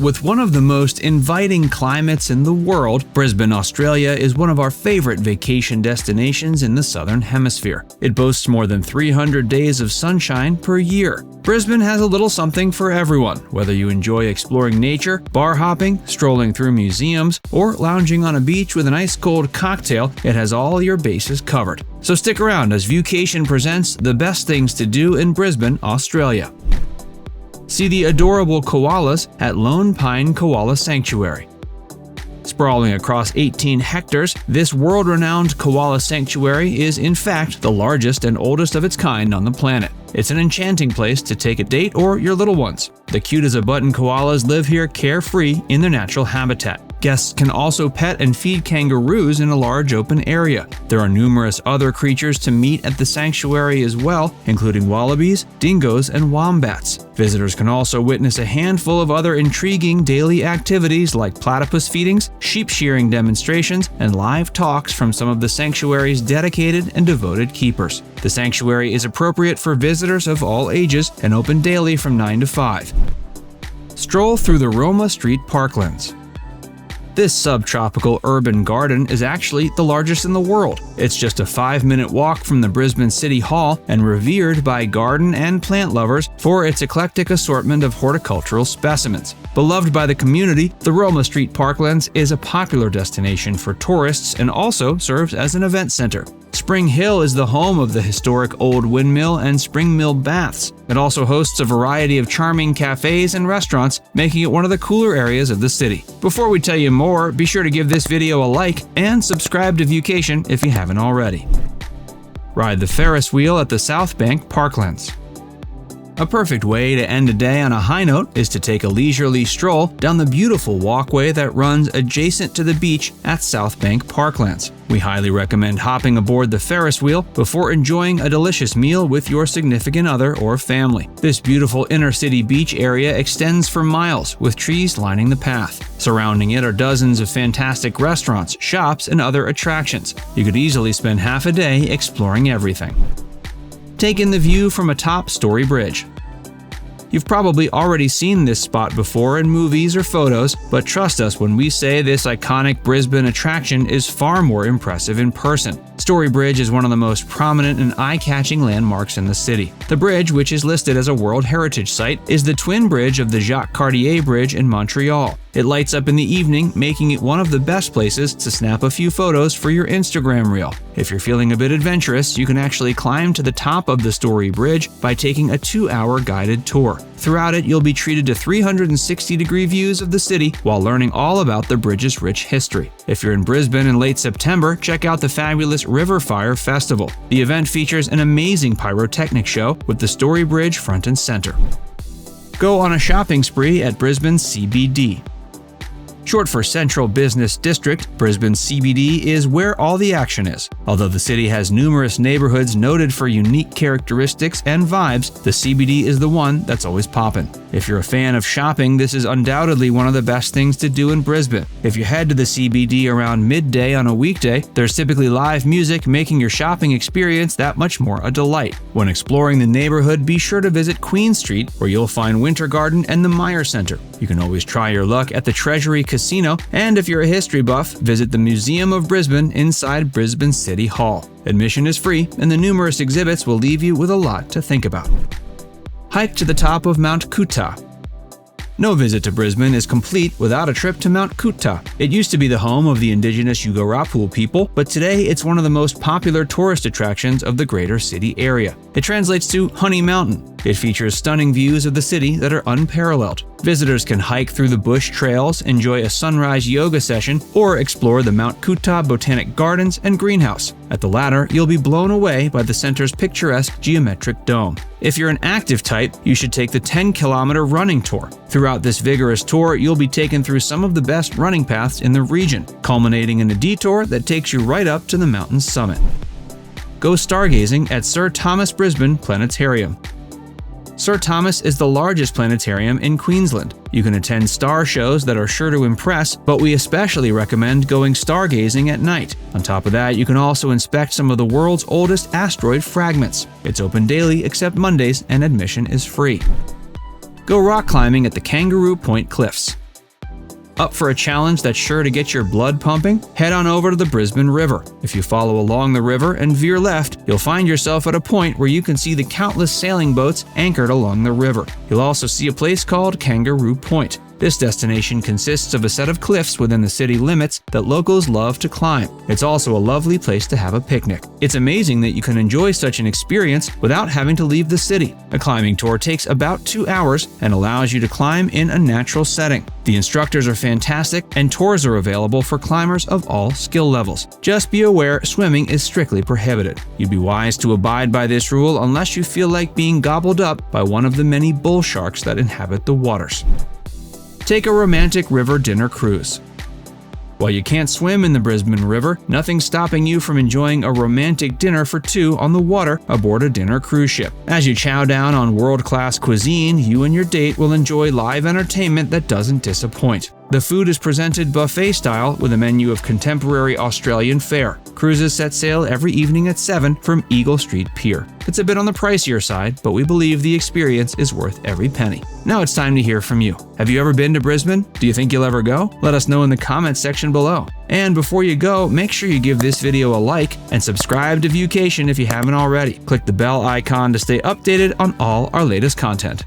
With one of the most inviting climates in the world, Brisbane, Australia is one of our favorite vacation destinations in the Southern Hemisphere. It boasts more than 300 days of sunshine per year. Brisbane has a little something for everyone, whether you enjoy exploring nature, bar hopping, strolling through museums, or lounging on a beach with an ice-cold cocktail. It has all your bases covered. So stick around as Viewcation presents the best things to do in Brisbane, Australia. See the adorable koalas at Lone Pine Koala Sanctuary. Sprawling across 18 hectares, this world-renowned koala sanctuary is in fact the largest and oldest of its kind on the planet. It's an enchanting place to take a date or your little ones. The cute-as-a-button koalas live here carefree in their natural habitat. Guests can also pet and feed kangaroos in a large open area. There are numerous other creatures to meet at the sanctuary as well, including wallabies, dingoes, and wombats. Visitors can also witness a handful of other intriguing daily activities like platypus feedings, sheep shearing demonstrations, and live talks from some of the sanctuary's dedicated and devoted keepers. The sanctuary is appropriate for visitors of all ages and open daily from 9 to 5. Stroll through the Roma Street Parklands. This subtropical urban garden is actually the largest in the world. It's just a 5-minute walk from the Brisbane City Hall and revered by garden and plant lovers for its eclectic assortment of horticultural specimens. Beloved by the community, the Roma Street Parklands is a popular destination for tourists and also serves as an event center. Spring Hill is the home of the historic Old Windmill and Spring Mill Baths. It also hosts a variety of charming cafes and restaurants, making it one of the cooler areas of the city. Before we tell you more, be sure to give this video a like and subscribe to Viewcation if you haven't already. Ride the Ferris wheel at the South Bank Parklands. A perfect way to end a day on a high note is to take a leisurely stroll down the beautiful walkway that runs adjacent to the beach at South Bank Parklands. We highly recommend hopping aboard the Ferris wheel before enjoying a delicious meal with your significant other or family. This beautiful inner-city beach area extends for miles, with trees lining the path. Surrounding it are dozens of fantastic restaurants, shops, and other attractions. You could easily spend half a day exploring everything. Take in the view from Atop Story Bridge. You've probably already seen this spot before in movies or photos, but trust us when we say this iconic Brisbane attraction is far more impressive in person. Story Bridge is one of the most prominent and eye-catching landmarks in the city. The bridge, which is listed as a World Heritage Site, is the twin bridge of the Jacques Cartier Bridge in Montreal. It lights up in the evening, making it one of the best places to snap a few photos for your Instagram reel. If you're feeling a bit adventurous, you can actually climb to the top of the Story Bridge by taking a 2-hour guided tour. Throughout it, you'll be treated to 360-degree views of the city while learning all about the bridge's rich history. If you're in Brisbane in late September, check out the fabulous River Fire Festival. The event features an amazing pyrotechnic show with the Story Bridge front and center. Go on a shopping spree at Brisbane CBD. Short for Central Business District, Brisbane CBD is where all the action is. Although the city has numerous neighborhoods noted for unique characteristics and vibes, the CBD is the one that's always poppin'. If you're a fan of shopping, this is undoubtedly one of the best things to do in Brisbane. If you head to the CBD around midday on a weekday, there's typically live music, making your shopping experience that much more a delight. When exploring the neighborhood, be sure to visit Queen Street, where you'll find Winter Garden and the Meyer Center. You can always try your luck at the Treasury Casino, and if you're a history buff, visit the Museum of Brisbane inside Brisbane City Hall. Admission is free, and the numerous exhibits will leave you with a lot to think about. Hike to the top of Mount Coot-Tha. No visit to Brisbane is complete without a trip to Mount Coot-Tha. It used to be the home of the indigenous Yugarapu people, but today it's one of the most popular tourist attractions of the greater city area. It translates to Honey Mountain. It features stunning views of the city that are unparalleled. Visitors can hike through the bush trails, enjoy a sunrise yoga session, or explore the Mount Coot-Tha Botanic Gardens and Greenhouse. At the latter, you'll be blown away by the center's picturesque geometric dome. If you're an active type, you should take the 10-kilometer running tour. Throughout this vigorous tour, you'll be taken through some of the best running paths in the region, culminating in a detour that takes you right up to the mountain's summit. Go stargazing at Sir Thomas Brisbane Planetarium. Sir Thomas is the largest planetarium in Queensland. You can attend star shows that are sure to impress, but we especially recommend going stargazing at night. On top of that, you can also inspect some of the world's oldest asteroid fragments. It's open daily except Mondays, and admission is free. Go rock climbing at the Kangaroo Point Cliffs. Up for a challenge that's sure to get your blood pumping? Head on over to the Brisbane River. If you follow along the river and veer left, you'll find yourself at a point where you can see the countless sailing boats anchored along the river. You'll also see a place called Kangaroo Point. This destination consists of a set of cliffs within the city limits that locals love to climb. It's also a lovely place to have a picnic. It's amazing that you can enjoy such an experience without having to leave the city. A climbing tour takes about 2 hours and allows you to climb in a natural setting. The instructors are fantastic and tours are available for climbers of all skill levels. Just be aware swimming is strictly prohibited. You'd be wise to abide by this rule unless you feel like being gobbled up by one of the many bull sharks that inhabit the waters. Take a romantic river dinner cruise. While you can't swim in the Brisbane River, nothing's stopping you from enjoying a romantic dinner for two on the water aboard a dinner cruise ship. As you chow down on world-class cuisine, you and your date will enjoy live entertainment that doesn't disappoint. The food is presented buffet style with a menu of contemporary Australian fare. Cruises set sail every evening at 7 from Eagle Street Pier. It's a bit on the pricier side, but we believe the experience is worth every penny. Now it's time to hear from you. Have you ever been to Brisbane? Do you think you'll ever go? Let us know in the comments section below. And before you go, make sure you give this video a like and subscribe to Viewcation if you haven't already. Click the bell icon to stay updated on all our latest content.